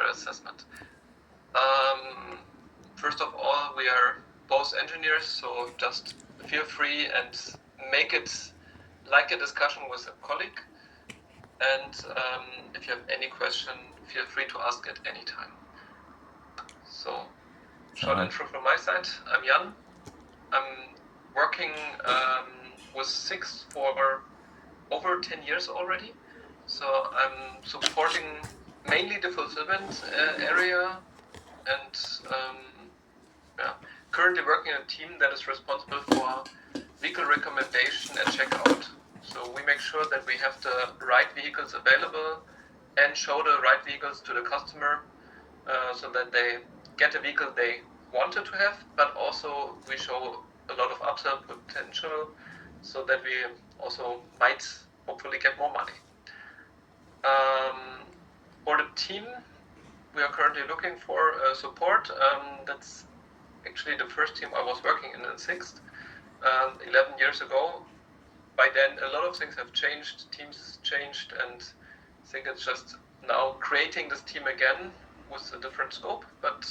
architecture assessment. First of all, we are both engineers, so just feel free and make it like a discussion with a colleague. And if you have any question, feel free to ask at any time. So, short intro from my side. I'm Jan. I'm working with Six for over 10 years already. So I'm supporting mainly the fulfillment area, and currently working in a team that is responsible for vehicle recommendation and checkout. So we make sure that we have the right vehicles available and show the right vehicles to the customer so that they get a vehicle they wanted to have, but also we show a lot of upsell potential so that we also might hopefully get more money. For the team, we are currently looking for support. That's actually the first team I was working in Sixth 11 years ago. By then, a lot of things have changed, teams changed, and I think it's just now creating this team again with a different scope, but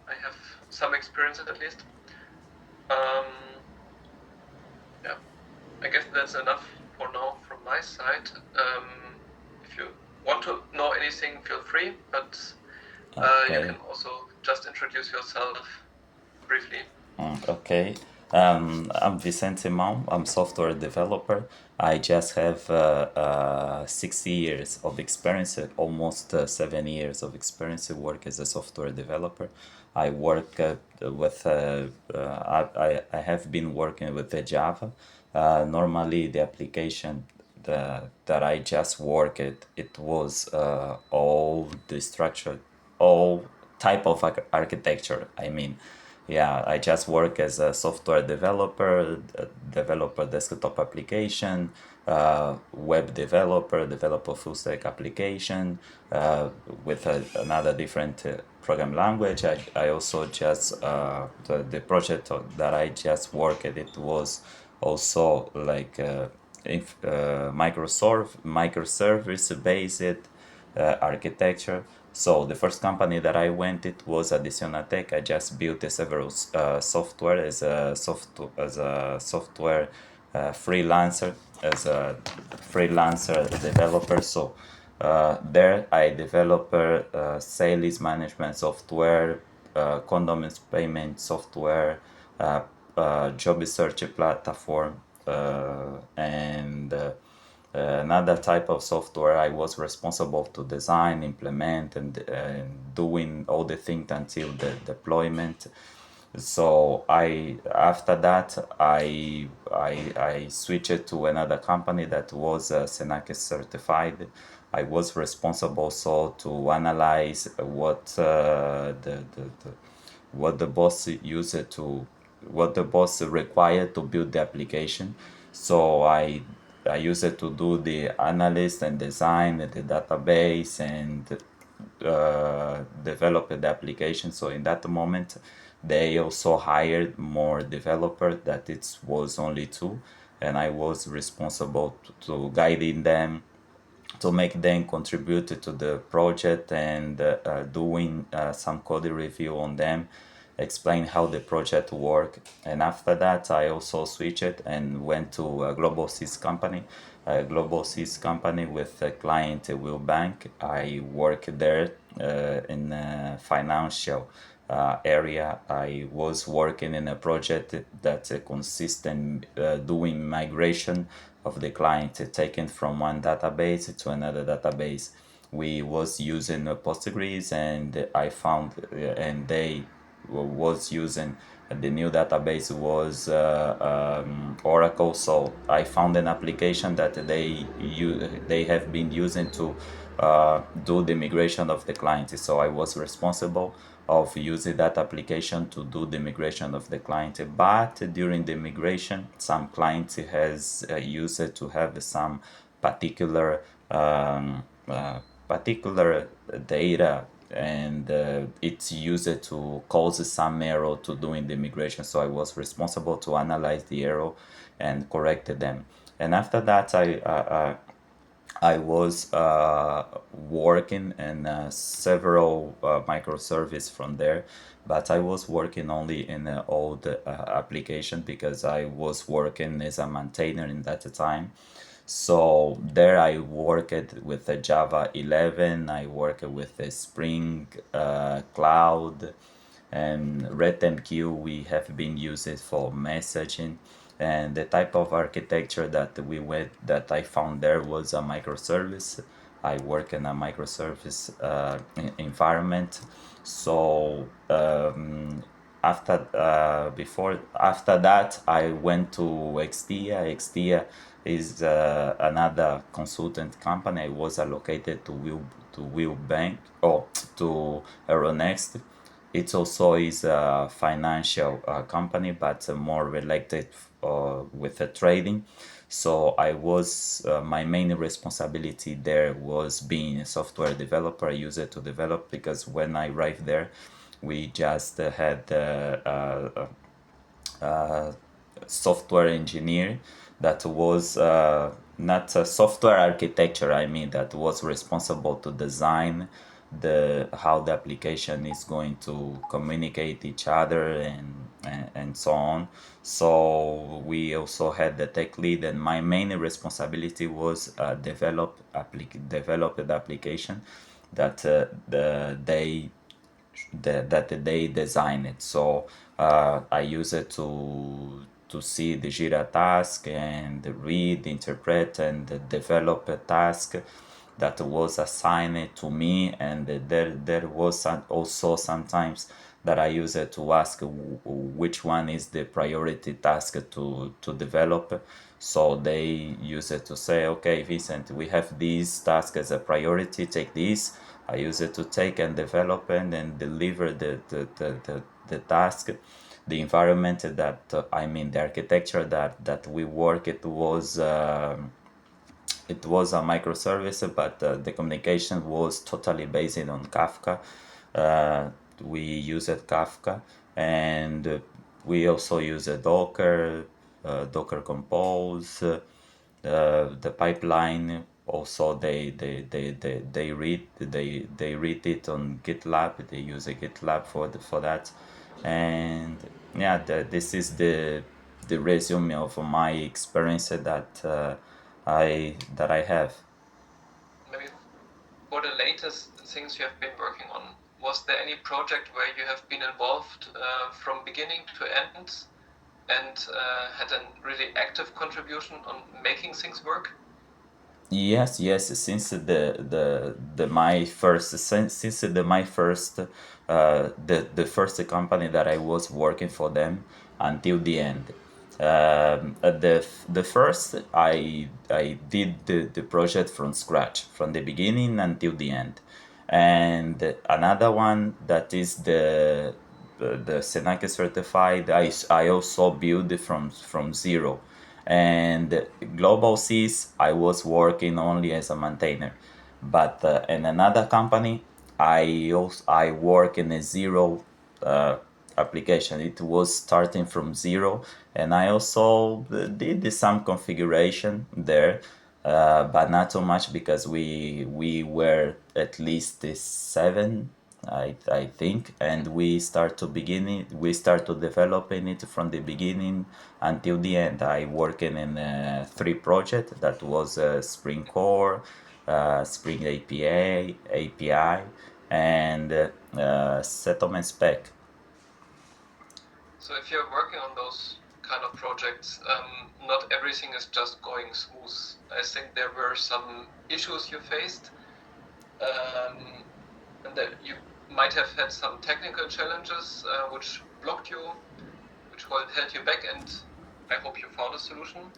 I have some experience at least. I guess that's enough for now from my side. If you want to know anything, feel free, but you can also just introduce yourself briefly. Okay. I'm Vicente Mão. I'm software developer. I just have 6 years of experience, almost 7 years of experience work as a software developer. I work with, I have been working with the Java. Normally the application that I just worked, it was all the structure, all type of architecture. I mean, yeah, I just work as a software developer, develop a desktop application, web developer, develop a full stack application with another different program language. I also just, the project that I just worked, it was also like microservice based architecture. So the first company that I went, it was Tech. I just built several software as a software freelancer, as a freelancer developer. So there I develop sales management software, condoms payment software, job search platform, and another type of software. I was responsible to design, implement, and doing all the things until the deployment. So after that I switched to another company that was Senac certified. I was responsible so to analyze what the boss used to, what the boss required to build the application. So I use it to do the analyst and design the database and develop the application. So in that moment, they also hired more developer, that it was only two, and I was responsible to guiding them, to make them contribute to the project, and doing some code review on them, explain how the project work. And after that I also switched and went to a global seas company, with a client Will Bank. I work there in a financial area. I was working in a project that consists in doing migration of the client, taken from one database to another database. We was using Postgres, and I found and they was using the new database was Oracle. So I found an application that they have been using to do the migration of the client. So I was responsible of using that application to do the migration of the client. But during the migration, some clients has used it to have some particular particular data, and it's used to cause some error to doing the migration. So I was responsible to analyze the error and correct them. And after that I was working in several microservices from there, but I was working only in an old application because I was working as a maintainer in that time. So there I worked with the Java 11, I worked with the Spring Cloud, and RedMQ we have been using for messaging. And the type of architecture that I found there was a microservice. I work in a microservice environment. So after that I went to Extia is another consultant company. I was allocated to Will Bank or to Euronext. It also is a financial company, but more related with the trading. So I was my main responsibility there was being a software developer. I used it to develop because when I arrived there, we just had software engineer that was not a software architecture, I mean, that was responsible to design the how the application is going to communicate each other and so on. So we also had the tech lead, and my main responsibility was develop the application that that they design it. So I use it to see the Jira task and read, interpret, and develop a task that was assigned to me. And there was also sometimes that I use it to ask which one is the priority task to develop. So they use it to say, okay, Vincent, we have this task as a priority, take this. I use it to take and develop and then deliver the task. The environment that the architecture that we work, it was a microservice, but the communication was totally based on Kafka. We used Kafka, and we also use Docker Compose, the pipeline. Also, they read it on GitLab. They use a GitLab for that, and yeah, this is the resume of my experience that I have. Maybe for the latest things you have been working on, was there any project where you have been involved from beginning to end and had a really active contribution on making things work? Yes. Since the my first since the my first the first company that I was working for them until the end. At the first I did the project from scratch from the beginning until the end, and another one that is the Senac certified. I also build it from zero, and global seas I was working only as a maintainer, but in another company I work in a zero application. It was starting from zero, and I also did some configuration there, but not so much because we were at least seven, I think, and we start to developing it from the beginning until the end. I working in three projects that was Spring Core, Spring API, and settlement spec. So if you're working on those kind of projects, not everything is just going smooth. I think there were some issues you faced, and that you might have had some technical challenges which blocked you, which held you back, and I hope you found a solution.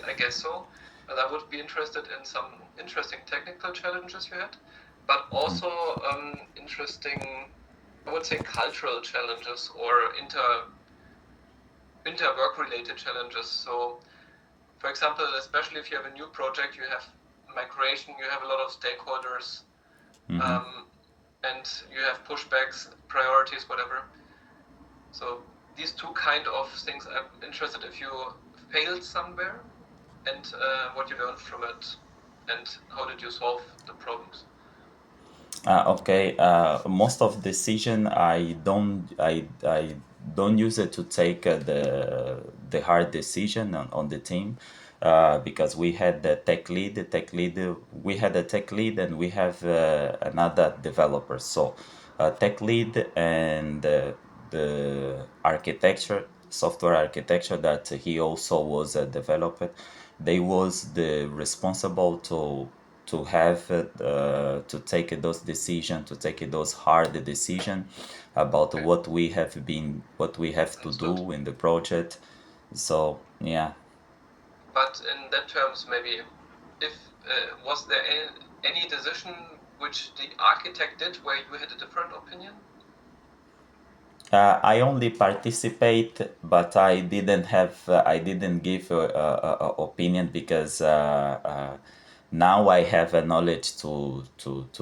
I guess so. But I would be interested in some interesting technical challenges you had, but also interesting, I would say, cultural challenges or inter work related challenges. So, for example, especially if you have a new project, you have migration, you have a lot of stakeholders, and you have pushbacks, priorities, whatever. So these two kind of things, I'm interested if you failed somewhere and what you learned from it. and how did you solve the problems? Okay. Most of decision I don't use it to take the hard decision on the team, because we had the tech lead. We had a tech lead, and we have another developer. So, tech lead and the architecture, software architecture that he also was a developer. They was the responsible to have to take those decisions, to take those hard decisions about Okay. what we have to Understood. do in the project. So yeah. But in that terms, maybe, if was there any decision which the architect did where you had a different opinion? I only participate, but I didn't give a opinion, because now I have a knowledge to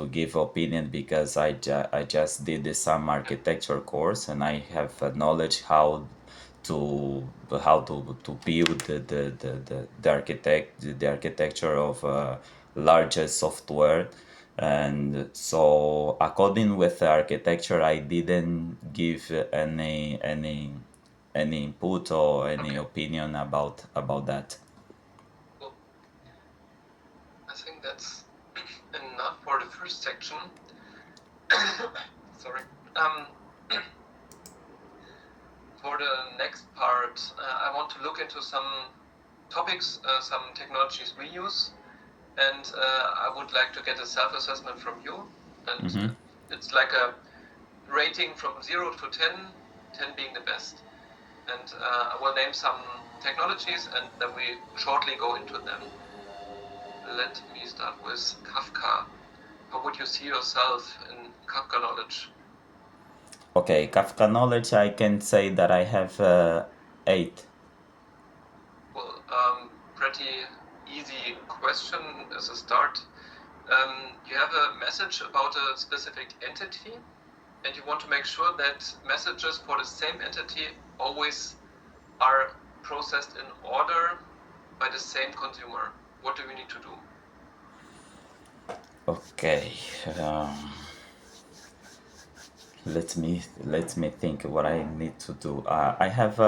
give opinion, because I just did some architecture course, and I have a knowledge to build the architecture of larger software. And so, according with the architecture, I didn't give any input or any Okay. opinion about that. Well, I think that's enough for the first section. Sorry. For the next part, I want to look into some topics, some technologies we use, and I would like to get a self-assessment from you. And it's like a rating from 0 to 10, 10 being the best. And I will name some technologies, and then we shortly go into them. Let me start with Kafka. How would you see yourself in Kafka knowledge? Okay, Kafka knowledge, I can say that I have 8. Well, pretty easy question as a start. You have a message about a specific entity, and you want to make sure that messages for the same entity always are processed in order by the same consumer. What do we need to do? Okay. Let me think what I need to do. I have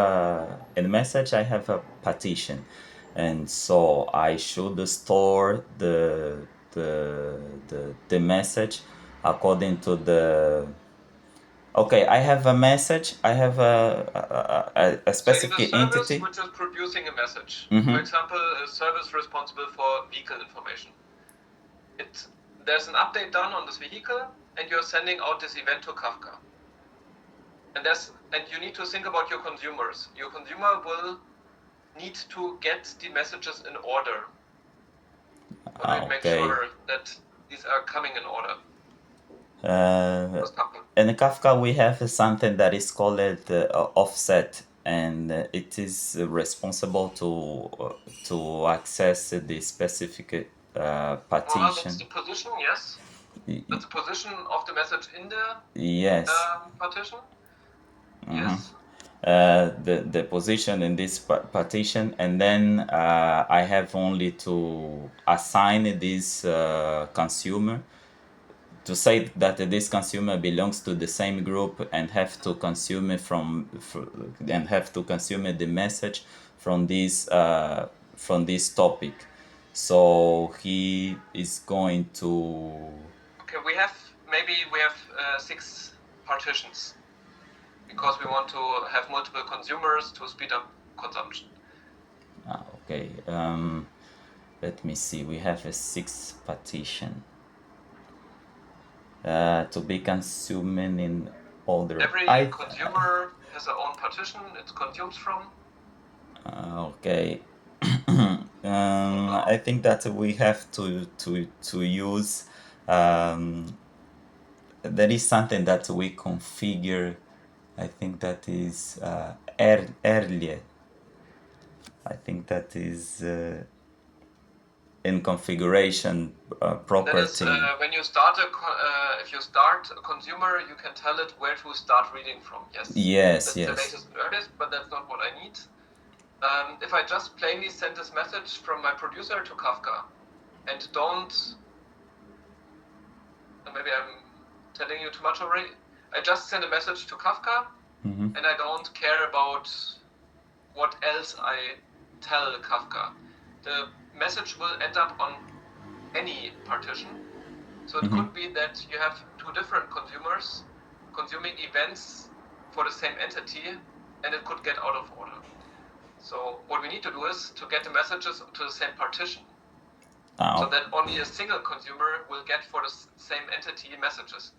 in message I have a partition, and so I should store the message according to the. Okay, I have a message. I have a So you have a specific service entity. which is producing a message. For Mm-hmm. example, a service responsible for vehicle information. There's an update done on this vehicle, and you're sending out this event to Kafka. And you need to think about your consumers. Your consumer will need to get the messages in order. How do you make Okay. sure that these are coming in order? In Kafka, we have something that is called offset, and it is responsible to access the specific Well, that's the partition. position, yes. That's the position of the message in the Yes. partition. Mm-hmm. Yes. The position in this partition, and then I have only to assign this consumer, to say that this consumer belongs to the same group, and have to consume it and have to consume the message from this topic. So he is going to. Okay, we have 6 partitions because we want to have multiple consumers to speed up consumption. Okay. Let me see. We have a 6 partition to be consuming in order. Every consumer has their own partition it consumes from. Okay. I think that we have to use. There is something that we configure. I think that is earlier. I think that is in configuration That is property. when you start if you start a consumer, you can tell it where to start reading from. Yes. Yes, That's yes. the latest and earliest, but that's not what I need. If I just plainly send this message from my producer to Kafka, and don't, maybe I'm telling you too much already, I just send a message to Kafka, and I don't care about what else I tell Kafka. The message will end up on any partition. So it could be that you have two different consumers consuming events for the same entity, and it could get out of order. So what we need to do is to get the messages to the same partition, so that only a single consumer will get for the same entity messages.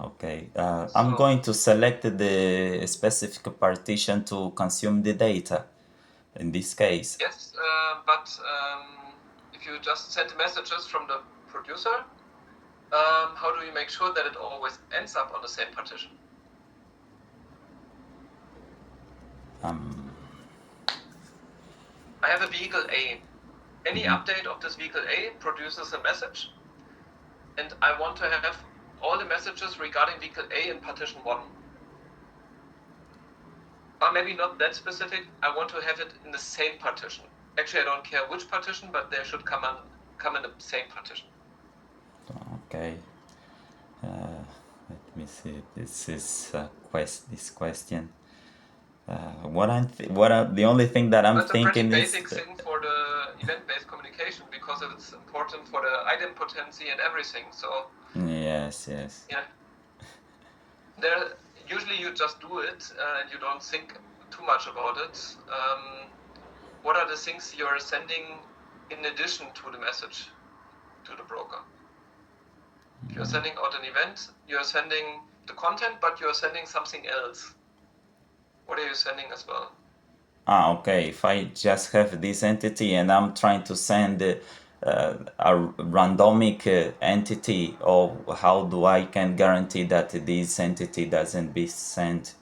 Okay, I'm going to select the specific partition to consume the data in this case. Yes, but if you just send messages from the producer, how do you make sure that it always ends up on the same partition? I have a vehicle A. Any update of this vehicle A produces a message, and I want to have all the messages regarding vehicle A in partition 1. Or maybe not that specific, I want to have it in the same partition. Actually, I don't care which partition, but they should come in the same partition. Okay. Let me see. This is this question. The only thing that I'm thinking is. It's a pretty basic thing for the event-based communication, because it's important for the idempotency and everything. So Yes. yeah, there usually you just do it and you don't think too much about it. What are the things you're sending in addition to the message to the broker? If you're sending out an event, you're sending the content, but you're sending something else. What are you sending as well? Okay. If I just have this entity and I'm trying to send a randomic entity, or how do I can guarantee that this entity doesn't be sent?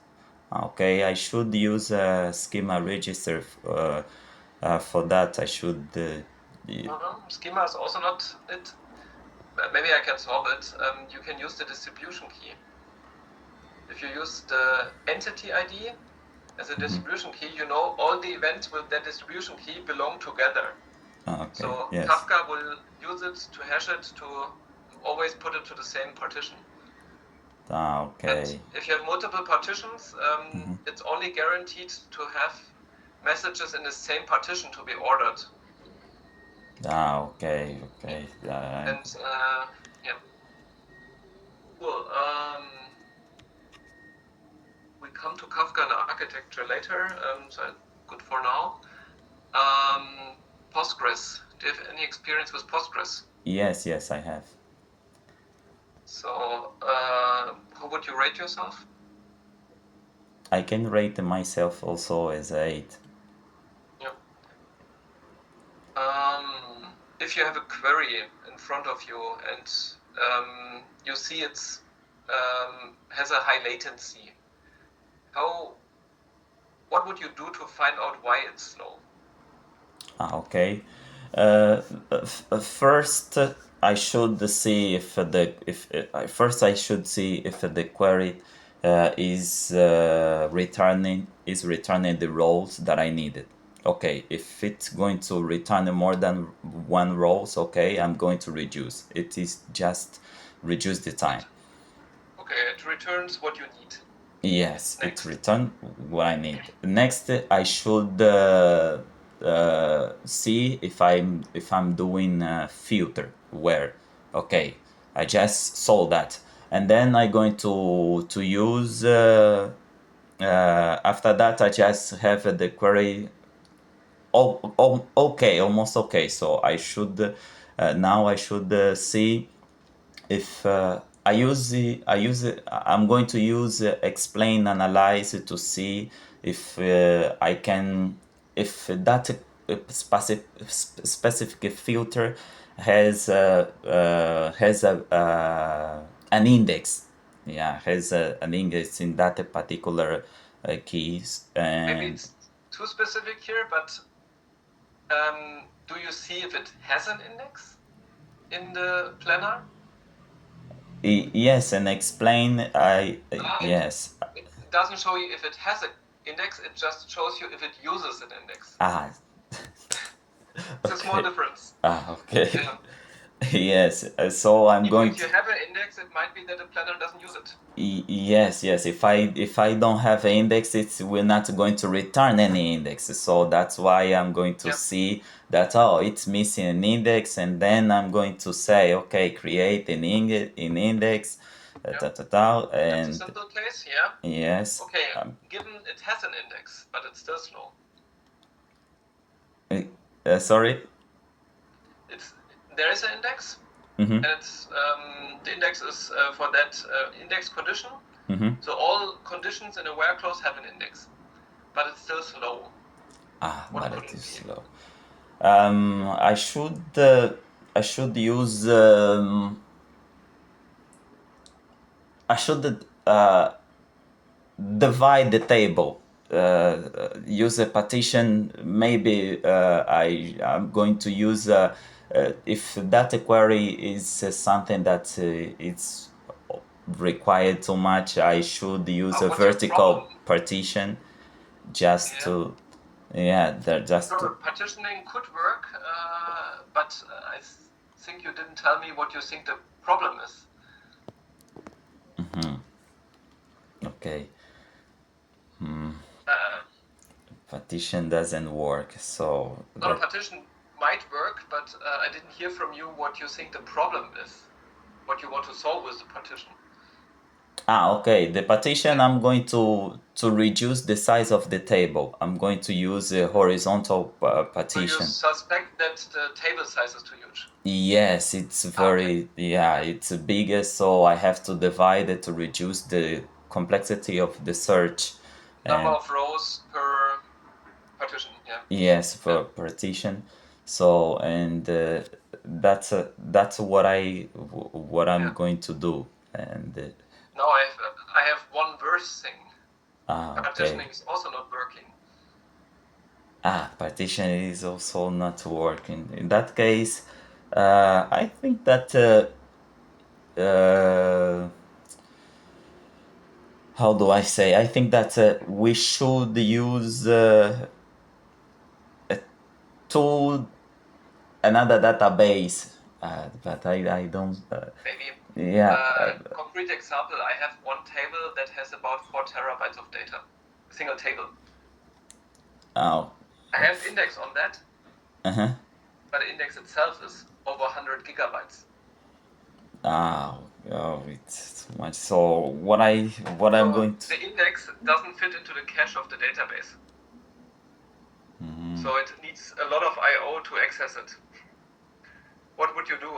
Okay, I should use a schema register for that. I should. Schema is also not it. Maybe I can solve it. You can use the distribution key. If you use the entity ID as a distribution key, you know all the events with that distribution key belong together. Okay, so yes. Kafka will use it to hash it to always put it to the same partition. Okay. And if you have multiple partitions, it's only guaranteed to have messages in the same partition to be ordered. Okay. And yeah. Cool. We come to Kafka and architecture later, so good for now. Postgres. Do you have any experience with Postgres? Yes, I have. So, how would you rate yourself? I can rate myself also as 8. Yeah. If you have a query in front of you and you see it's has a high latency, what would you do to find out why it's slow? Okay. First, I should see if the query is returning the rows that I needed. Okay, if it's going to return more than one rows, okay, I'm going to reduce. It is just reduce the time. Okay, it returns what you need. Yes, it returns what I need. Next, I should see if I'm doing filter where. Okay, I just saw that, and then I'm going to use. After that, I just have the query. Okay, almost okay. So I should now I should see if I'm going to use explain analyze to see if I can, if that specific filter has an index. Yeah, has an index in that particular keys. And maybe it's too specific here, but do you see if it has an index in the planner? Yes, and explain. Yes. It doesn't show you if it has an index. It just shows you if it uses an index. It's a small difference. Okay. Yeah. Yes. So I'm Even going if you have an index, it might be that the planner doesn't use it. Yes, yes. If I don't have an index, we're not going to return any index. So that's why I'm going to Yeah. see that, oh, it's missing an index, and then I'm going to say, okay, create an index, Yeah. ta, ta, ta, That's a and simple case, yeah. yes. Okay, given it has an index, but it's still slow. Sorry. There is an index, Mm-hmm. and it's the index is for that index condition. Mm-hmm. So all conditions in a where clause have an index, but it's still slow. But could it it is be? slow. I should use I should divide the table. Use a partition. Maybe I'm going to use if that query is something that it's required too much. I should use a What's your vertical problem? partition, just Yeah. to just So to. partitioning could work, but I think you didn't tell me what you think the problem is. Okay. Uh, Partition doesn't work, so Not a partition might work, but I didn't hear from you what you think the problem is, what you want to solve with the partition. Okay. The partition, I'm going to reduce the size of the table. I'm going to use a horizontal So you partition. suspect that the table size is too huge. Yes, it's very it's bigger, so I have to divide it to reduce the complexity of the search. Number And of rows per partition, yeah. yes, for partition. So and that's what I'm going to do. And Now I have one worse thing. okay. Partitioning is also not working. Partition is also not working. In that case, I think that how do I say? I think that we should use a tool, another database, but I don't. Maybe. Yeah. Concrete example, I have one table that has about 4 terabytes of data. A single table. Oh. I have index on that, Uh-huh. but the index itself is over 100 gigabytes. Oh, it's too much. So what I'm going to. The index doesn't fit into the cache of the database. So it needs a lot of I/O to access it. What would you do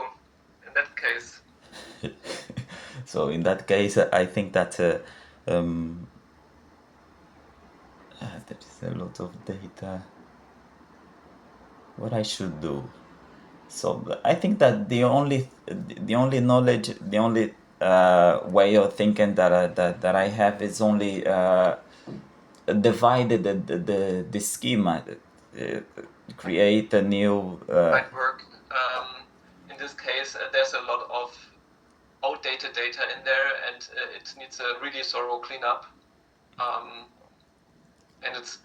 in that case? So in that case, I think that there is a lot of data. What I should do? So I think that the only knowledge, the only way of thinking that I have is only divide the schema, create a new. Might work. In this case, there's a lot of outdated data in there, and it needs a really thorough cleanup. And it's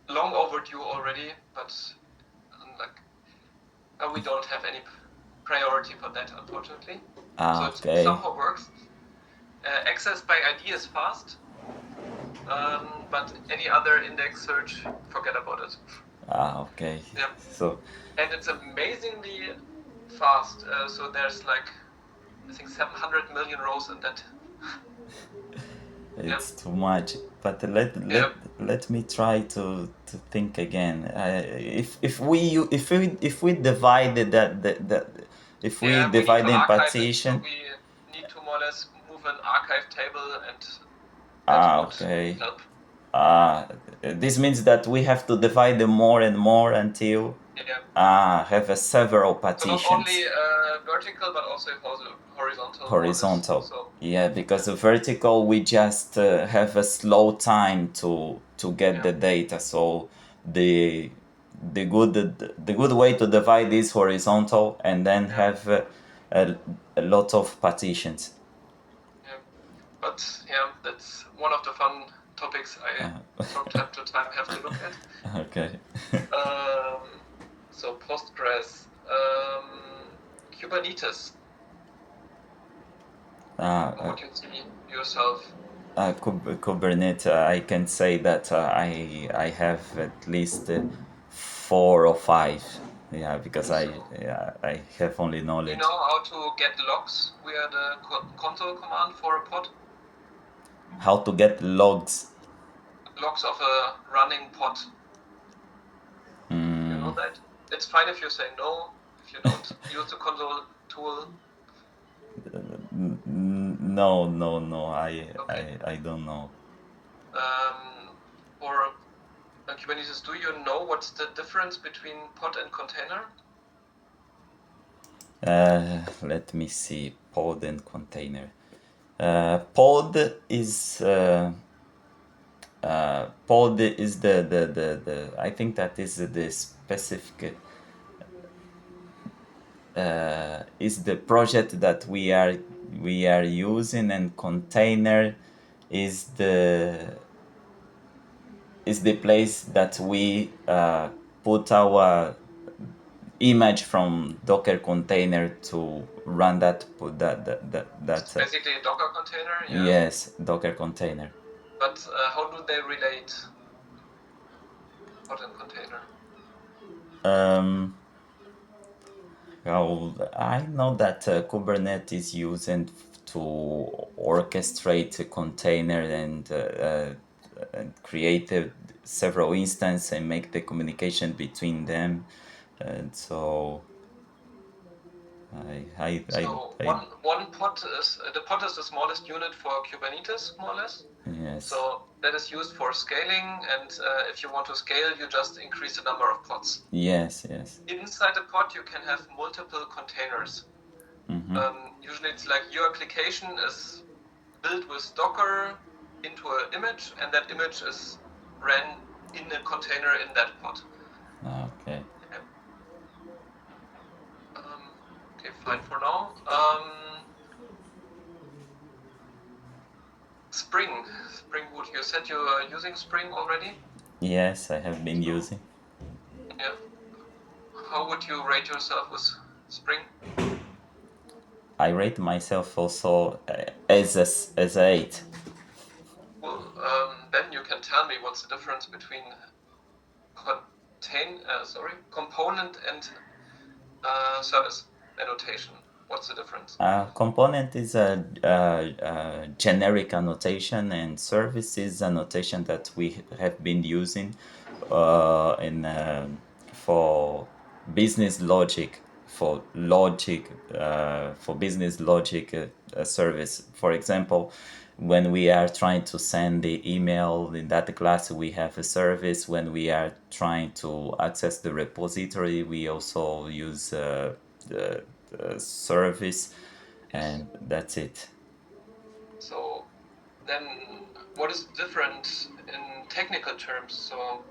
long overdue already, but we don't have any priority for that, unfortunately. So it somehow works. Access by ID is fast, but any other index search, forget about it. Okay. Yeah. So. And it's amazingly fast. So there's like, I think 700 million rows in that. It's too much. But let me try to think again. If we divided that if we divide in partition. So we need to more or less move an archive table, and okay. help. This means that we have to divide them more and more until have several partitions. So not only vertical, but also horizontal. Horizontal. So, yeah, because the vertical we just have a slow time to get the data. So the good way to divide is horizontal, and then have a lot of partitions. Yeah, but that's one of the fun topics I from time to time have to look at. Okay. So Postgres, Kubernetes. What do you see yourself? Kubernetes, I can say that I have at least 4 or 5. Yeah, because I have only knowledge. You know how to get logs via the console command for a pod? How to get logs? Logs of a running pod. You know that? It's fine if you say no, if you don't use the console tool. No, Okay. I don't know. For Kubernetes, do you know what's the difference between pod and container? Let me see. Pod and container. Pod is the I think that is the specific is the project that we are using, and container is the place that we put our image from Docker container to run that. It's basically a Docker container, yeah. Yes, Docker container. But how do they relate, pod and container? Well, I know that Kubernetes is used to orchestrate a container and create several instances and make the communication between them. And so one pod is the pod is the smallest unit for Kubernetes, more or less. Yes. So that is used for scaling, and if you want to scale, you just increase the number of pods. Yes. Inside a pod, you can have multiple containers. Usually, it's like your application is built with Docker into an image, and that image is ran in a container in that pod. Okay. Okay, fine for now. Spring Boot. You said you are using Spring already? Yes, I have been using. Yeah. How would you rate yourself with Spring? I rate myself also as a 8. Well, then you can tell me what's the difference between component and service annotation. What's the difference? Component is a generic annotation, and service is annotation that we have been using for business logic, for business logic service. For example, when we are trying to send the email in that class, we have a service. When we are trying to access the repository, we also use the service, and that's it. So then what is different in technical terms? So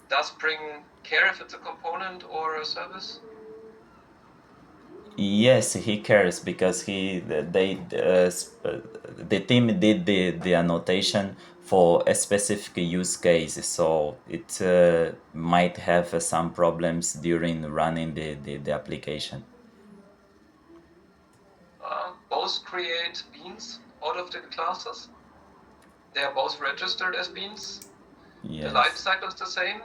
does Spring care if it's a component or a service? Yes, he cares because the team did the annotation for a specific use case, so it might have some problems during running the application. Both create beans out of the classes. They are both registered as beans. Yes. The life cycle is the same.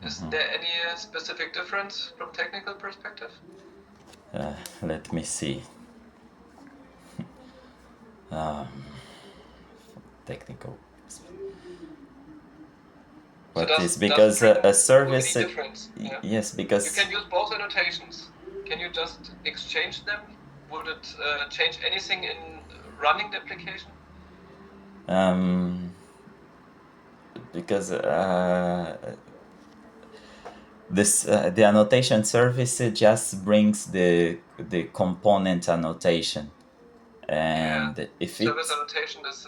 Is there any specific difference from technical perspective? Let me see. Technical. But So it's because a service. Yeah. Yes, because you can use both annotations. Can you just exchange them? Would it change anything in running the application? Because the annotation service just brings the component annotation, and if service annotation is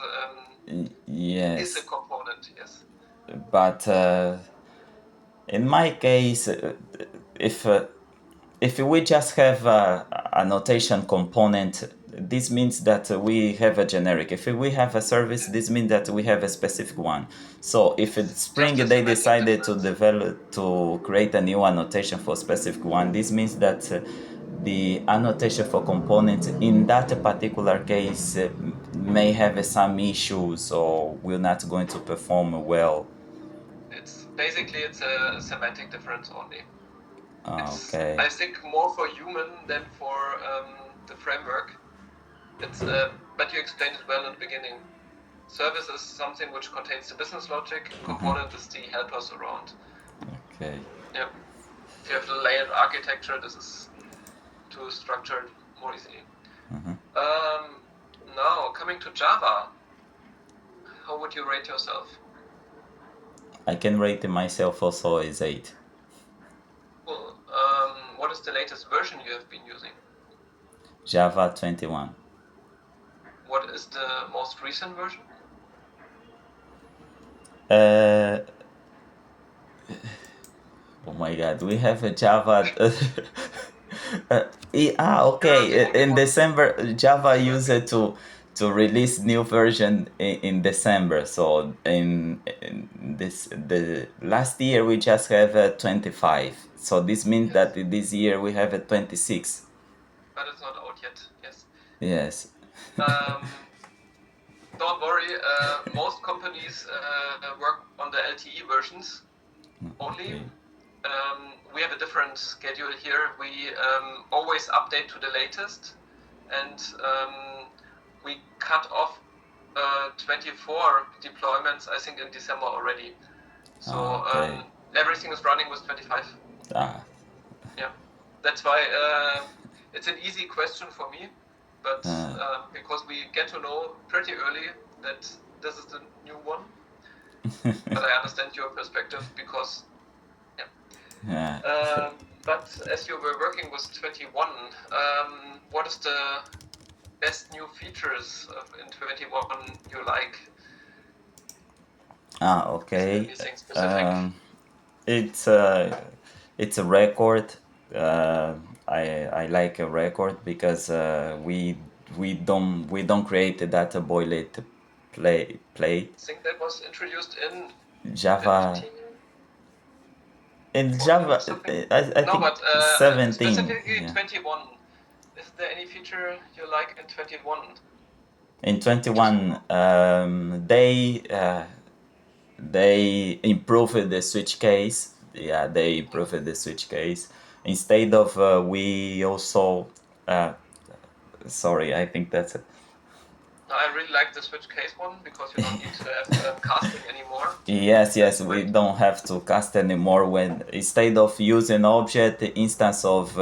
yes, is a component, yes. But in my case, if we just have a annotation component, this means that we have a generic. If we have a service, this means that we have a specific one. So if it's Spring, Just a they semantic decided to difference. create a new annotation for specific one. This means that the annotation for components in that particular case may have some issues or will not going to perform well. It's basically it's a semantic difference only. It's, Okay. I think, more for human than for the framework. It's but you explained it well in the beginning. Service is something which contains the business logic. Component is the helpers around. Okay. Yeah. If you have the layered architecture, this is to structure it more easily. Now coming to Java, how would you rate yourself? I can rate myself also as 8. Well, what is the latest version you have been using? Java 21. What is the most recent version? Oh my god, we have a Java. Okay. In December, Java used it to release new version in December. So in this the last year we just have a 25. So this means that this year we have a 26. But it's not out yet. Yes. Yes. Don't worry. Most companies work on the LTE versions only. Okay. We have a different schedule here. We always update to the latest, and we cut off 24 deployments, I think, in December already. So Okay. everything is running with 25. Yeah, that's why it's an easy question for me, but because we get to know pretty early that this is the new one. But I understand your perspective because. But as you were working with 21, what is the best new features in 21 you like? Okay. Anything specific? It's a record. I like a record because we don't create a data boilerplate. I think that was introduced in Java. 15. In Java, I No, think but 17. specifically Yeah. 21. Is there any feature you like in 21? In 21, they improved the switch case. Yeah, they improved the switch case. Instead of we also, sorry, I think that's it. I really like the switch case one because you don't need to have casting anymore. Yes, we don't have to cast anymore. When instead of using object instance of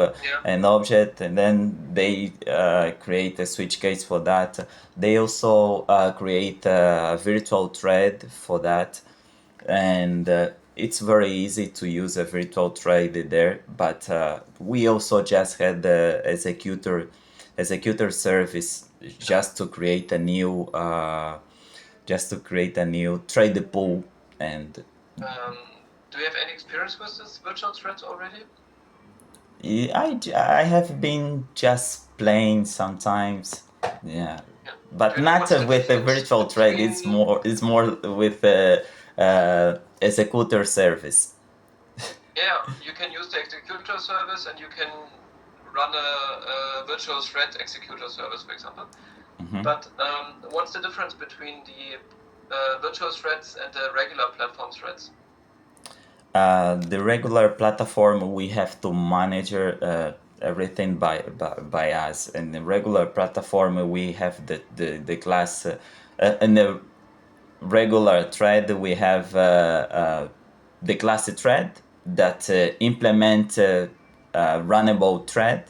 an object, and then they create a switch case for that. They also create a virtual thread for that, and it's very easy to use a virtual thread there. But we also just had the executor service just to create a new thread pool. And do you have any experience with this virtual threads already? I have been just playing sometimes, yeah, but not with a virtual thread. It's more with executor service. Yeah, you can use the executor service and you can run a virtual thread executor service, for example. But what's the difference between the virtual threads and the regular platform threads? The regular platform, we have to manage everything by us. In the regular platform, we have the class. In the regular thread, we have the class thread that implement runnable thread.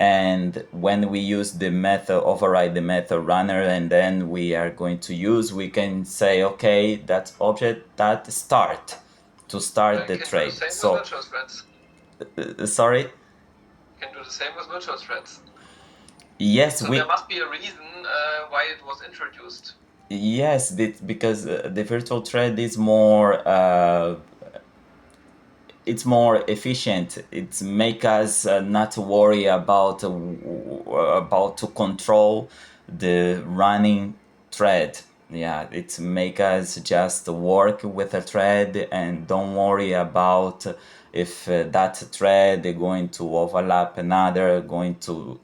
And when we use the method, override the method runner, and then we are going to use, we can say, okay, that object that start to start the thread. So, with virtual threads. Sorry? You can do the same with virtual threads. Yes, so there must be a reason why it was introduced. Yes, because the virtual thread is more. it's more efficient. It make us not worry about to control the running thread. Yeah, it make us just work with a thread and don't worry about if that thread is going to overlap another, going to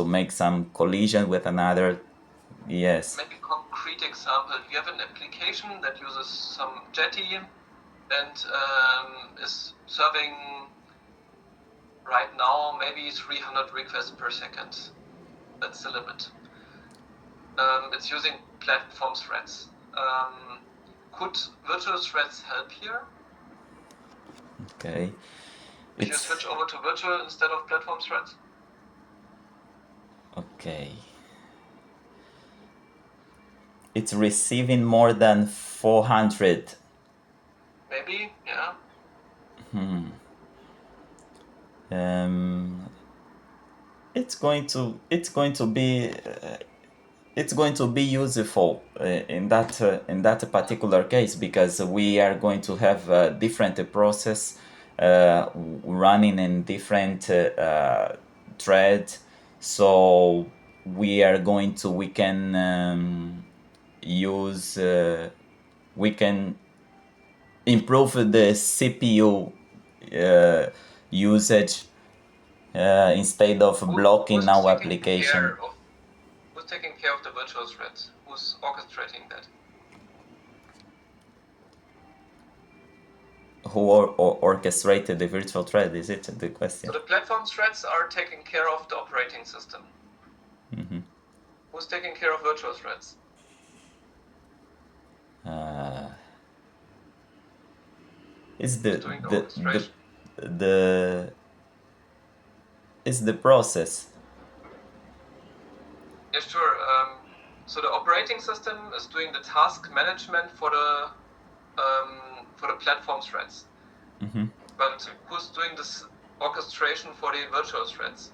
make some collision with another. Yes. Maybe concrete example, you have an application that uses some Jetty and is serving right now maybe 300 requests per second. That's the limit. It's using platform threads. Could virtual threads help here? Okay. If you switch over to virtual instead of platform threads? Okay. It's receiving more than 400. Maybe, yeah. It's going to be useful in that particular case, because we are going to have a different process running in different threads, so we can use we can improve the CPU usage instead of blocking our application. Who's taking care of the virtual threads? Who's orchestrating that? Who orchestrated the virtual thread? Is it the question? So the platform threads are taking care of the operating system. Who's taking care of virtual threads? Is doing the orchestration? Is the process? Yeah, sure. So the operating system is doing the task management for the platform threads. But who's doing this orchestration for the virtual threads?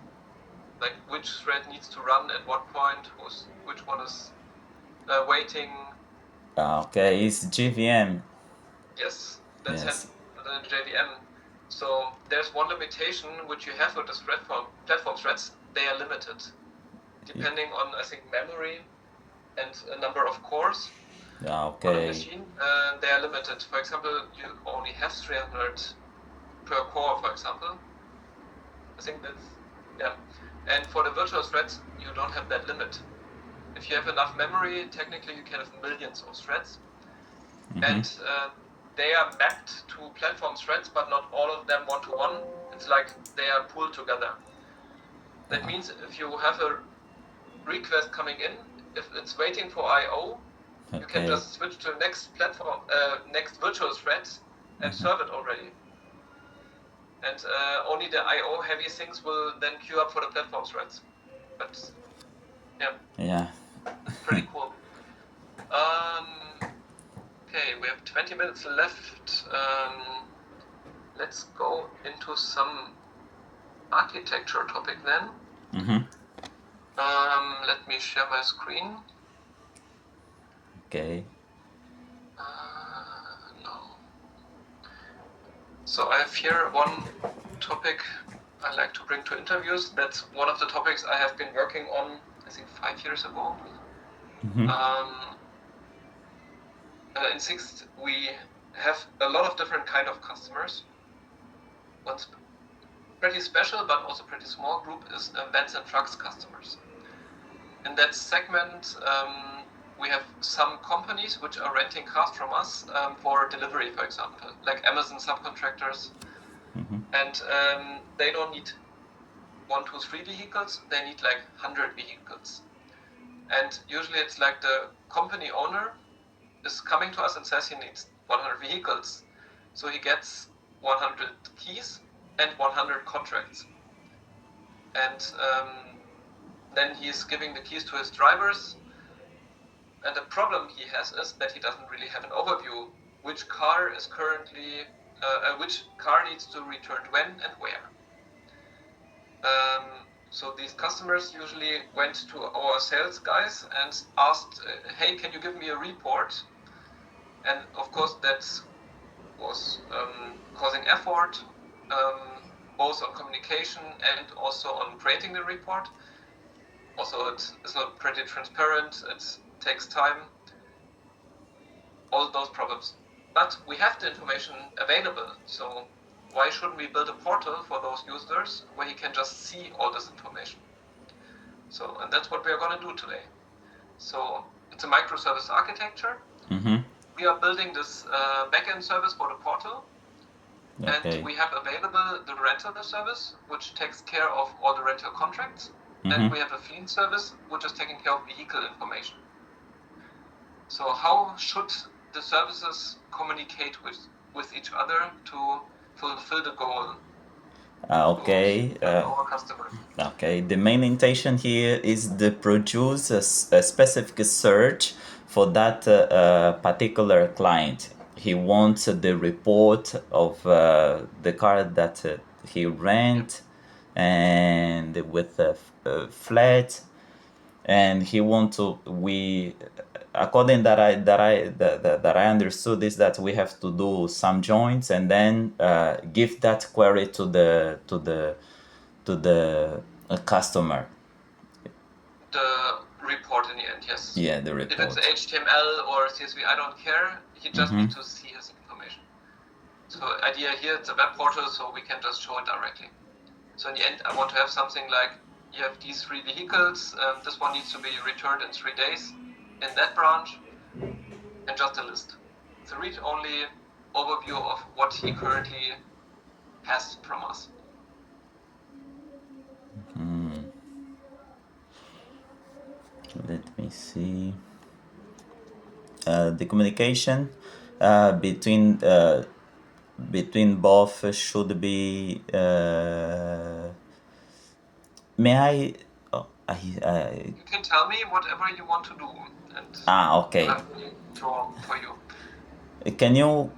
Like which thread needs to run at what point? Which one is waiting? Okay, it's JVM. Yes, that's the JVM. So there's one limitation which you have with the platform threads. They are limited, depending on, I think, memory and a number of cores on the machine. They are limited. For example, you only have 300 per core, for example. I think that's, yeah. And for the virtual threads, you don't have that limit. If you have enough memory, technically you can have millions of threads. And they are mapped to platform threads, but not all of them one-to-one. It's like they are pooled together. That means if you have a request coming in, if it's waiting for I/O, you can just switch to the next platform, next virtual thread, and serve it already. And only the I/O heavy things will then queue up for the platform threads. But yeah, pretty cool. Okay, we have 20 minutes left. Let's go into some architecture topic then. Let me share my screen. Okay. No. So I have here one topic I like to bring to interviews. That's one of the topics I have been working on, I think 5 years ago. In Sixt, we have a lot of different kind of customers. What's pretty special, but also pretty small group is vans and trucks customers. In that segment, we have some companies which are renting cars from us for delivery, for example, like Amazon subcontractors. And they don't need 1, 2, 3 vehicles, they need like 100 vehicles. And usually it's like the company owner is coming to us and says he needs 100 vehicles. So he gets 100 keys and 100 contracts. And then he's giving the keys to his drivers. And the problem he has is that he doesn't really have an overview which car is currently, which car needs to be returned when and where. So these customers usually went to our sales guys and asked, hey, can you give me a report? And of course that was causing effort, both on communication and also on creating the report. Also, it's not pretty transparent, it takes time, all those problems. But we have the information available, so why shouldn't we build a portal for those users where he can just see all this information? So, and that's what we are going to do today. So, it's a microservice architecture. We are building this backend service for the portal. Okay. And we have available the rental service, which takes care of all the rental contracts. And we have a fleet service, which is taking care of vehicle information. So how should the services communicate with each other to fulfill the goal? Okay. Our customer. Okay. The main intention here is to produce a specific search for that particular client. He wants the report of the car that he rent, and with a flat, and he want to according that I understood is that we have to do some joins and then give that query to the customer. The report in the end, yes. Yeah, the report. If it's HTML or CSV, I don't care. He just needs to see his information. So idea here, it's a web portal, so we can just show it directly. So in the end, I want to have something like, you have these 3 vehicles, this one needs to be returned in 3 days in that branch, and just a list. It's a read-only overview of what he currently has from us. Let me see. The communication between both should be. May I? Oh, You can tell me whatever you want to do, and okay. I will draw for you. Can you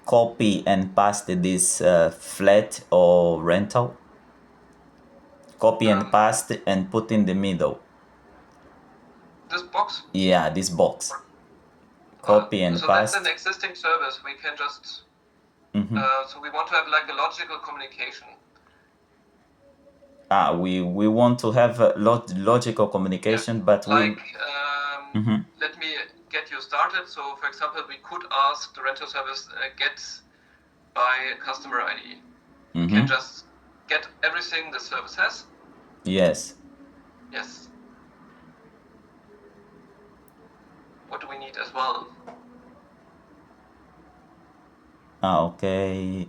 copy and paste this flat or rental? Copy and paste and put in the middle. This box? Yeah, this box. Copy and so paste. That's an existing service. We can just. So we want to have like a logical communication. We want to have a logical communication, but like, let me get you started. So, for example, we could ask the rental service get by customer ID. You can just get everything the service has. Yes. Yes. What do we need as well? Okay.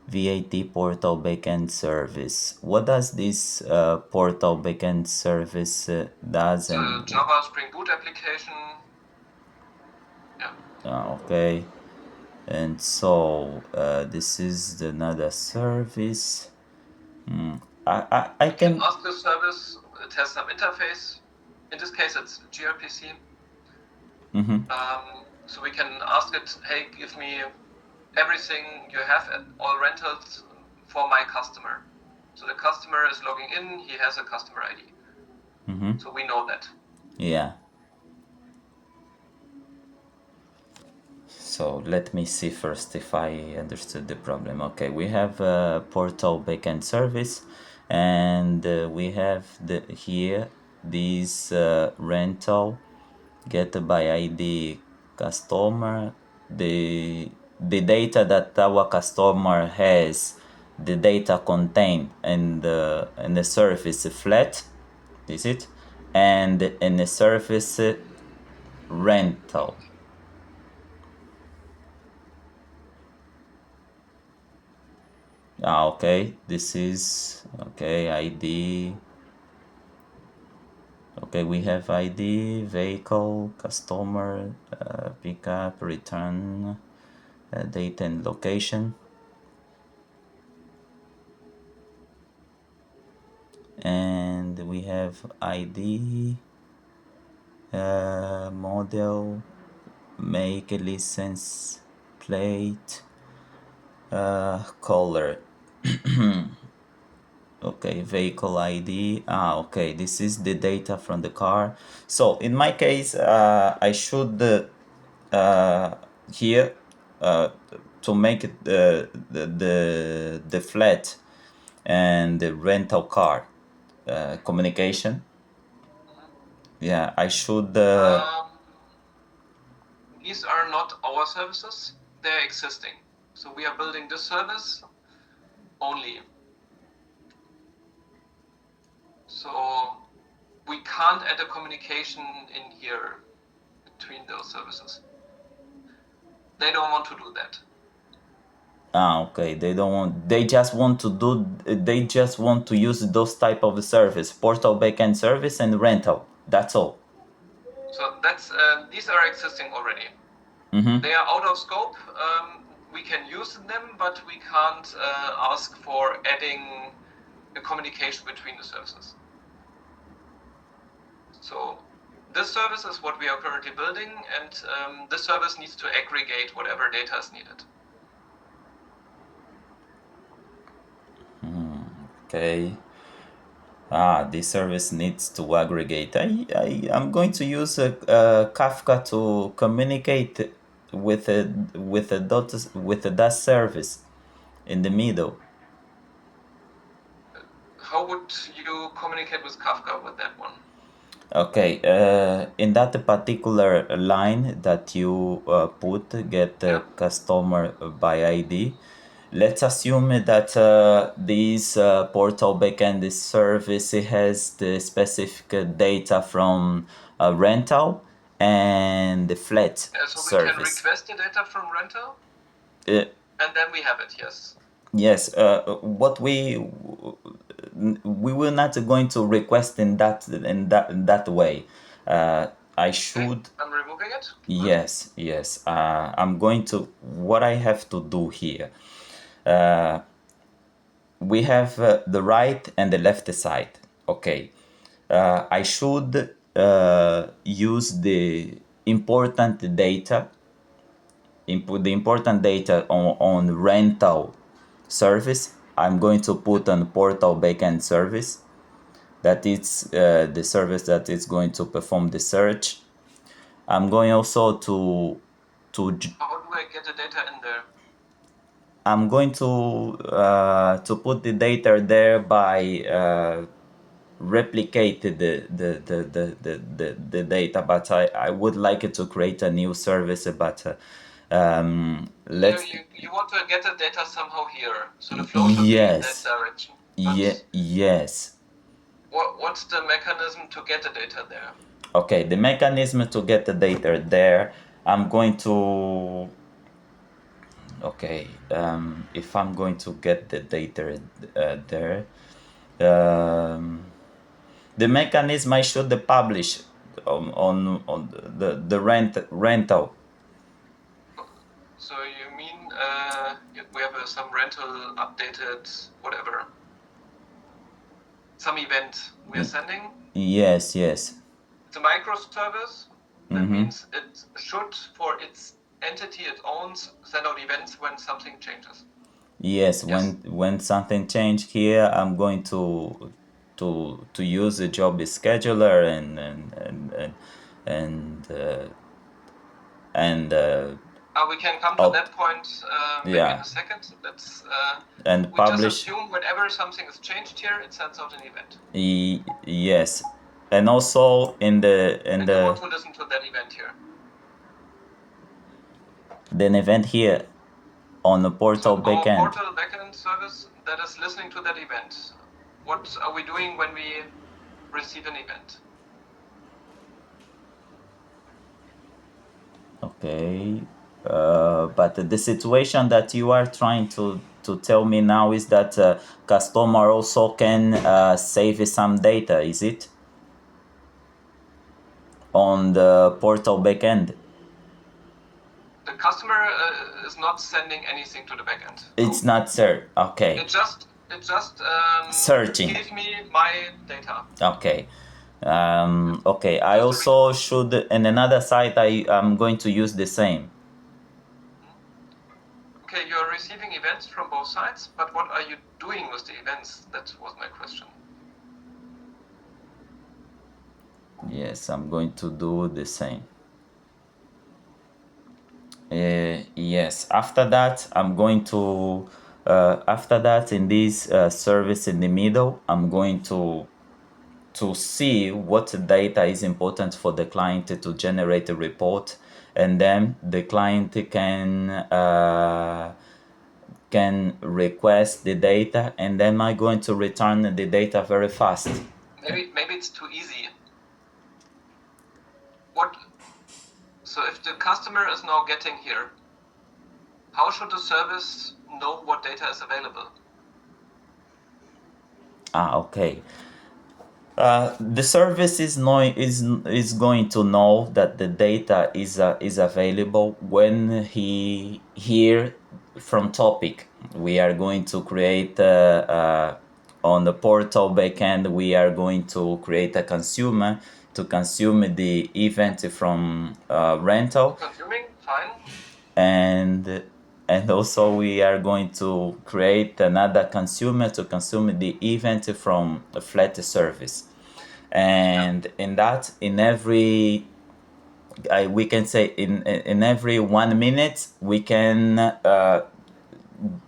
VAT portal backend service. What does this portal backend service does? It's a Java Spring Boot application. Yeah. Okay. And so this is another service. I can ask the service. It has some interface. In this case, it's gRPC. So we can ask it, hey, give me everything you have at all rentals for my customer. So the customer is logging in, he has a customer ID. So we know that. Yeah. So let me see first if I understood the problem. Okay, we have a portal backend service, and we have here this rental get by ID customer, the data that our customer has, the data contained in the service flat, is it, and in the service rental. Okay, this is okay. ID. Okay, we have ID, vehicle, customer, pickup, return, date and location. And we have ID, model, make, license, plate, color. Okay, vehicle ID. Okay, this is the data from the car. So in my case, I should here to make it the flat and the rental car communication. Yeah, I should. These are not our services; they're existing. So we are building this service only. So we can't add a communication in here between those services. They don't want to do that. Okay, they don't want. They just want to do. They just want to use those type of service, portal backend service and rental. That's all. So that's these are existing already. They are out of scope. We can use them, but we can't ask for adding a communication between the services. So this service is what we are currently building, and this service needs to aggregate whatever data is needed. Okay. This service needs to aggregate. I'm going to use a Kafka to communicate with a that service in the middle. How would you communicate with Kafka with that one? Okay, in that particular line that you put, get the customer by ID, let's assume that this portal backend service has the specific data from rental and the flat So we service. can request the data from rental, and then we have it. Yes. Yes, what we will not going to request in that way. I should. I'm removing it. Yes, yes. I'm going to. What I have to do here. We have the right and the left side. Okay. I should use the important data. Input the important data on rental service. I'm going to put on portal backend service. That is the service that is going to perform the search. I'm going also to How do I get the data in there? I'm going to put the data there by replicate the data, but I would like it to create a new service, but let's. You want to get the data somehow here, so the flow should be in that direction. Yes. What's the mechanism to get the data there? Okay, the mechanism to get the data there, I'm going to. Okay, if I'm going to get the data there, the mechanism I should publish on the rental. So you mean we have some rental updated whatever, some event we are sending? Yes, yes. It's a microservice. That means it should, for its entity it owns, send out events when something changes. Yes, when something changed here, I'm going to use a job scheduler and we can come to that point maybe in a second. Let's and we publish. just assume whenever something is changed here, it sends out an event. Yes, and also in the and I want to listen to that event here. An event here on the portal backend. Our portal backend service that is listening to that event. What are we doing when we receive an event? Okay, but the situation that you are trying to tell me now is that customer also can save some data, is it? On the portal backend. The customer is not sending anything to the backend. It's not, sir. Okay. It just searching. Give me my data. Okay. Okay. I also should, in another site, I'm going to use the same. Okay, you're receiving events from both sides, but what are you doing with the events? That was my question. Yes, I'm going to do the same. Yes. After that, I'm going to. After that, in this service in the middle, I'm going to see what data is important for the client to generate a report, and then the client can request the data, and then I'm going to return the data very fast. Maybe it's too easy. So if the customer is now getting here, how should the service know what data is available? Okay. The service is going to know that the data is available when he hear from topic. We are going to create on the portal backend. We are going to create a consumer to consume the event from rental, Consuming, fine. and also we are going to create another consumer to consume the event from a flat service. And in that, in every we can say in every 1 minute we can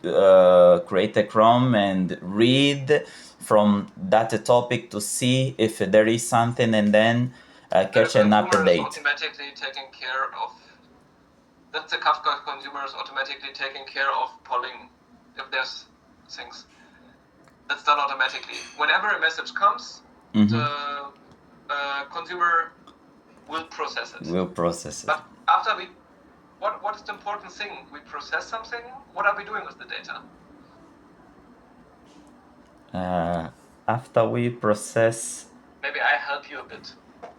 create a Chrome and read from that topic to see if there is something, and then catch an update. Automatically taking care of that. The Kafka consumer is automatically taking care of polling if there's things. That's done automatically. Whenever a message comes, the consumer will process it. But after what is the important thing? We process something. What are we doing with the data? After we process, maybe I help you a bit.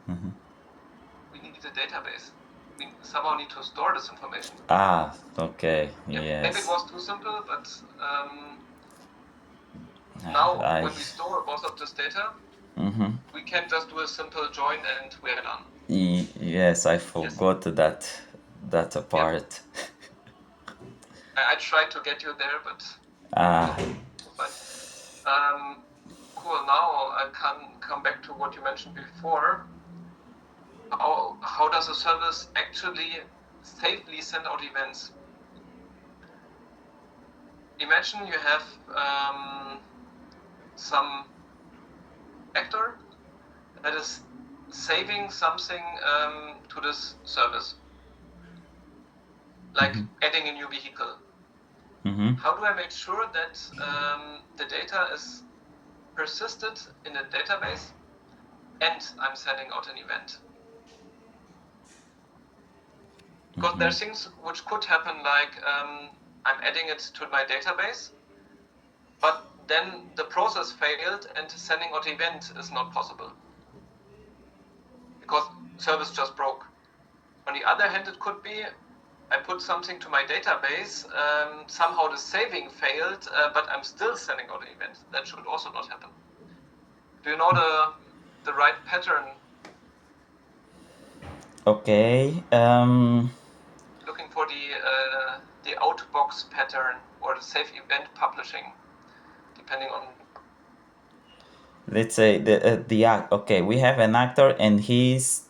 We need a database. We somehow need to store this information. Okay, yes. Maybe it was too simple, but now when we store most of this data, we can just do a simple join and we're done. Yes, I forgot that part. I tried to get you there, but cool. Now I can come back to what you mentioned before. How does a service actually safely send out events? Imagine you have some actor that is saving something to this service, like adding a new vehicle. How do I make sure that the data is persisted in a database and I'm sending out an event? Because there are things which could happen, like I'm adding it to my database, but then the process failed and sending out an event is not possible because service just broke. On the other hand, it could be I put something to my database, somehow the saving failed, but I'm still sending out an event. That should also not happen. Do you know the right pattern? Okay. Looking for the outbox pattern or the safe event publishing, depending on. Let's say the act. Okay, we have an actor and he's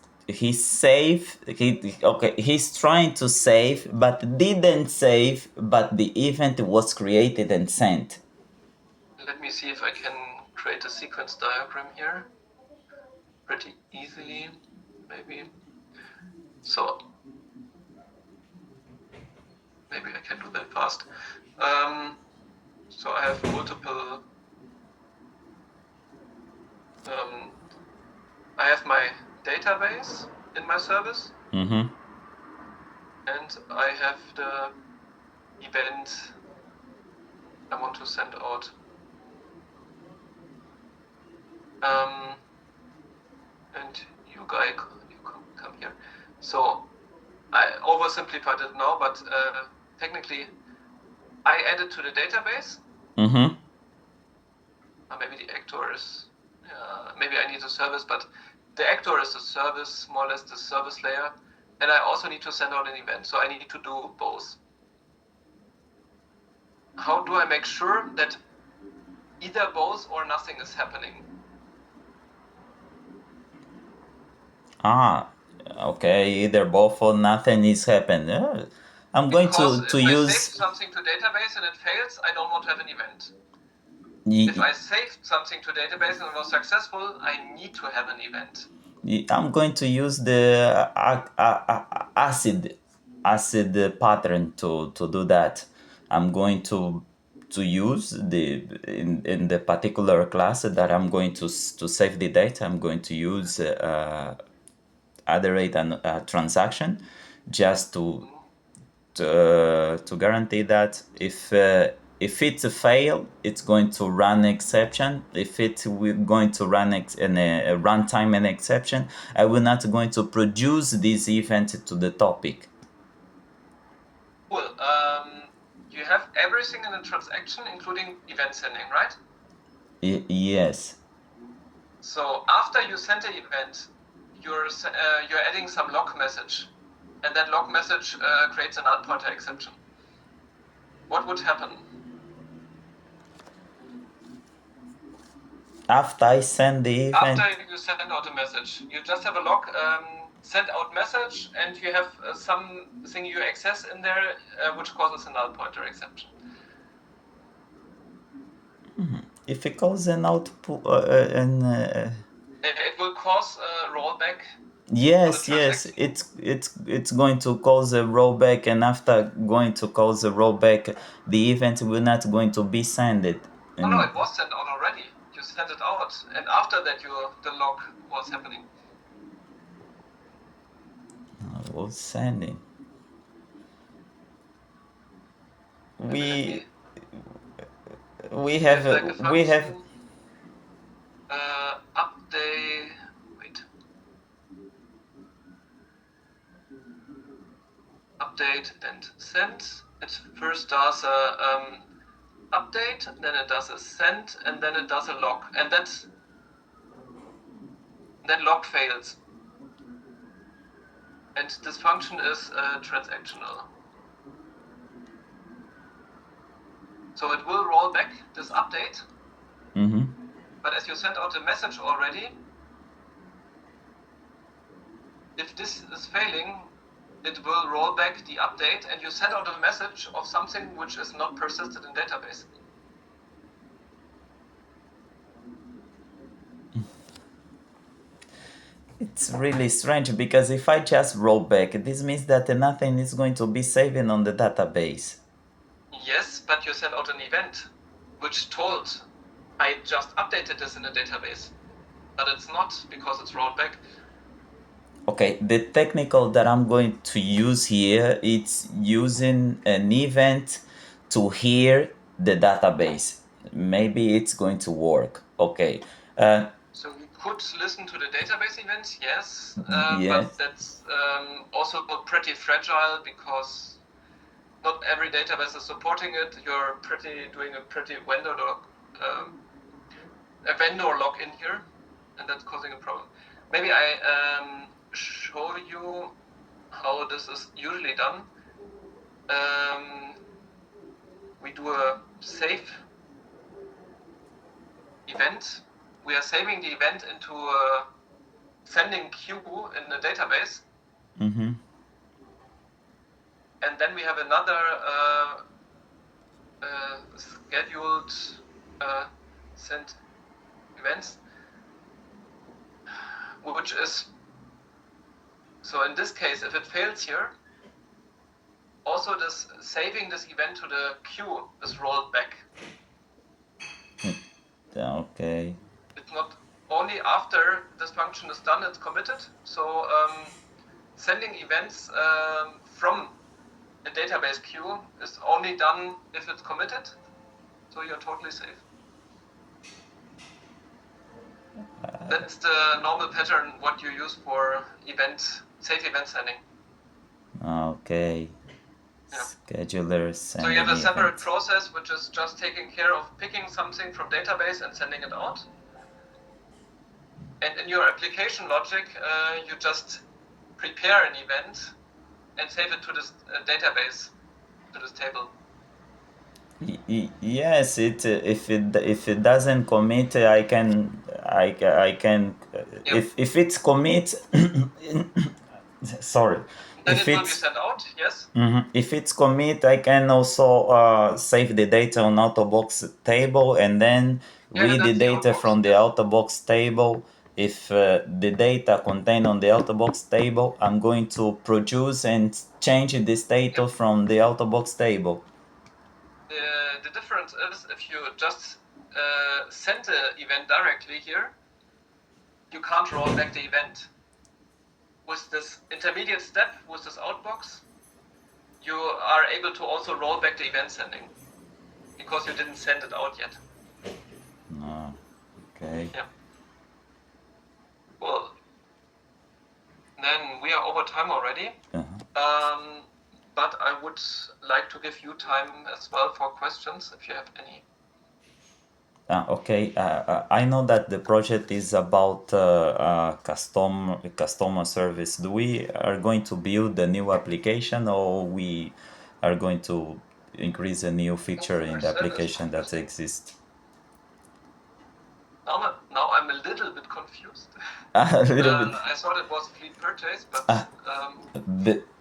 safe. He's trying to save, but didn't save. But the event was created and sent. Let me see if I can create a sequence diagram here pretty easily, maybe. So maybe I can do that fast. So I have multiple. I have my database in my service, and I have the event I want to send out. And you come here. So I oversimplified it now, but technically I added to the database. Maybe the actor is, maybe I need a service, but the actor is the service, more or less the service layer. And I also need to send out an event. So I need to do both. How do I make sure that either both or nothing is happening? Okay, either both or nothing is happening. I'm going Because to if I use. save something to database and it fails, I don't want to have an event. y- If I saved something to database and it was successful, I need to have an event. I'm going to use the acid pattern to do that. I'm going to use the in the particular class that I'm going to save the data. I'm going to use iterate a transaction just to guarantee that if it's a fail, it's going to run exception. If it's going to run in a runtime an exception, I will not going to produce this event to the topic. Cool. You have everything in a transaction, including event sending, right? Yes. So after you send the event, you're adding some log message, and that log message creates a null pointer exception. What would happen? After I send the event. After you send out a message, you just have a log send out message, and you have something you access in there which causes a null pointer exception. If it calls an output It will cause a rollback. Yes, it's going to cause a rollback, and after going to cause a rollback, the event will not going to be sent. Oh no, it was sent out already. You sent it out, and after that, the log was happening. I was sending. We have update. Wait. Update and send. It first does a update, then it does a send, and then it does a log, and then log fails. And this function is transactional. So it will roll back this update. But as you sent out a message already, if this is failing, it will roll back the update, and you send out a message of something which is not persisted in database. It's really strange, because if I just roll back, this means that nothing is going to be saving on the database. Yes, but you send out an event which told I just updated this in a database, but it's not, because it's rolled back. Okay, the technical that I'm going to use here, it's using an event to hear the database. Maybe it's going to work. Okay. So we could listen to the database events, yes, yes. but that's also pretty fragile, because not every database is supporting it. You're doing a pretty vendor login here, and that's causing a problem. Maybe I show you how this is usually done. We do a save event. We are saving the event into a sending queue in the database. Mm-hmm. And then we have another scheduled send events, which is, so in this case, if it fails here, also this saving this event to the queue is rolled back. Okay. It's not only after this function is done, it's committed. So sending events from a database queue is only done if it's committed. So you're totally safe. That's the normal pattern what you use for safe event sending. Okay. Yeah. Scheduler sending. So you have a separate event. process which is just taking care of picking something from database and sending it out. And in your application logic, you just prepare an event and save it to this database, to this table. Yes, if it doesn't commit, I can Yep. if it's commit sorry, Then if it will be it's sent out, yes. if it's commit, I can also save the data on out-of-box table and then Yeah, read the that's the data outbox, from the yes. out-of-box table. If the data contained on the out-of-box table, I'm going to produce and change the Yeah. status from the out-of-box table. The difference is if you just send the event directly here, you can't roll back the event. With this intermediate step, with this outbox, you are able to also roll back the event sending because you didn't send it out yet. Okay. Yeah. Well, then we are over time already. But I would like to give you time as well for questions if you have any. Okay, I know that the project is about customer service. Do we are going to build a new application, or we are going to increase a new feature in the application that exists? Now I'm a little bit confused. A little bit. I thought it was fleet purchase, but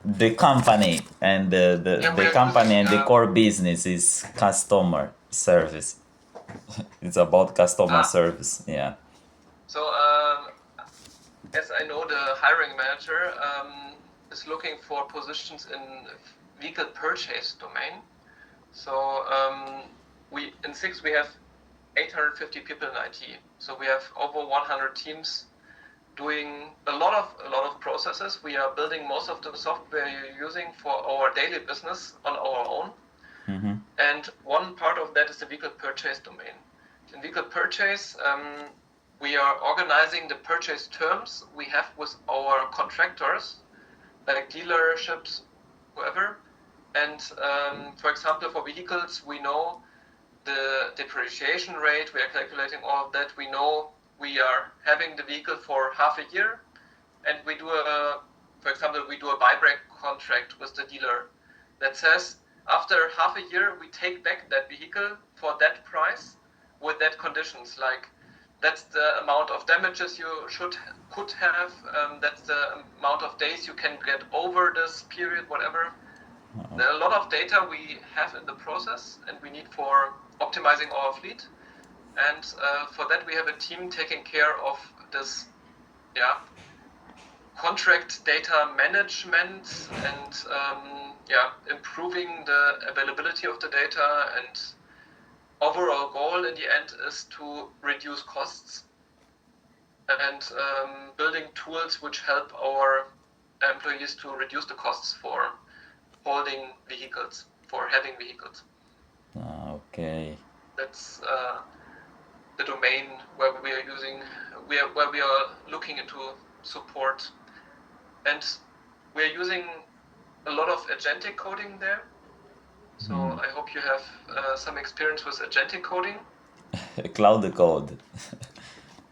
The company and yeah, we the are company using. and the core business is customer service. It's about customer service. Yeah. So as I know, the hiring manager is looking for positions in vehicle purchase domain. So we in SIX we have 850 people in IT. So we have over 100 teams doing a lot of processes. We are building most of the software you're using for our daily business on our own. And one part of that is the vehicle purchase domain. In vehicle purchase, we are organizing the purchase terms we have with our contractors, like dealerships, whoever. And for example, for vehicles, we know the depreciation rate, we are calculating all of that. We know we are having the vehicle for half a year, and we do for example, we do a buyback contract with the dealer that says after half a year we take back that vehicle for that price with that conditions, like that's the amount of damages you could have, that's the amount of days you can get over this period, whatever. There are a lot of data we have in the process and we need for optimizing our fleet, and for that we have a team taking care of this contract data management and improving the availability of the data, and overall goal in the end is to reduce costs and building tools which help our employees to reduce the costs for holding vehicles, for having vehicles. Okay. That's the domain where we are using, where we are looking into support, and we are using a lot of agentic coding there. So I hope you have some experience with agentic coding. Cloud code.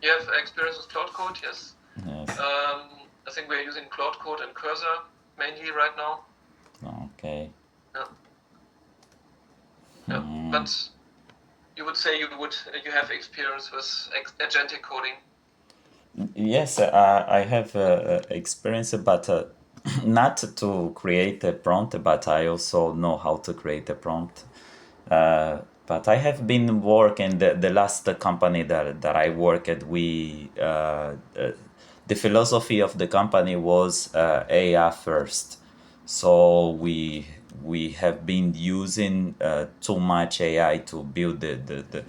You have experience with Cloud Code, yes. Yes. I think we're using Cloud Code and Cursor mainly right now. Okay. Yeah. But you would say you have experience with agentic coding. Yes, I have experience, but not to create a prompt, but I also know how to create a prompt. But I have been working the last company that I worked at. The philosophy of the company was AI first, so we have been using too much AI to build the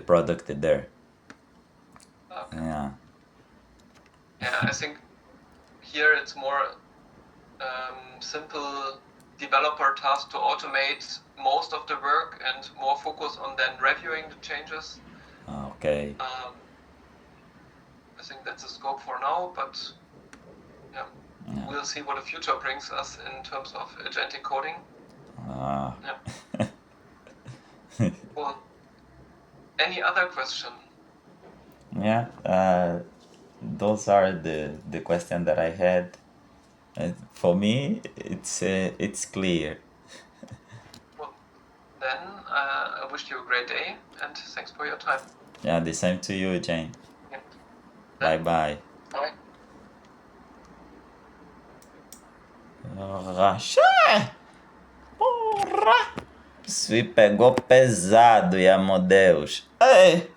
product there. Okay. Yeah. Yeah, I think here it's more simple developer task to automate most of the work and more focus on then reviewing the changes. Okay. I think that's the scope for now, but we'll see what the future brings us in terms of agentic coding. Well, any other question? Yeah. Those are the question that I had. For me, it's clear. Well, then I wish you a great day and thanks for your time. Yeah, the same to you, Jane. Yeah. Bye bye. Bye. Porra! Isso pegou pesado, e amo Deus. Ei!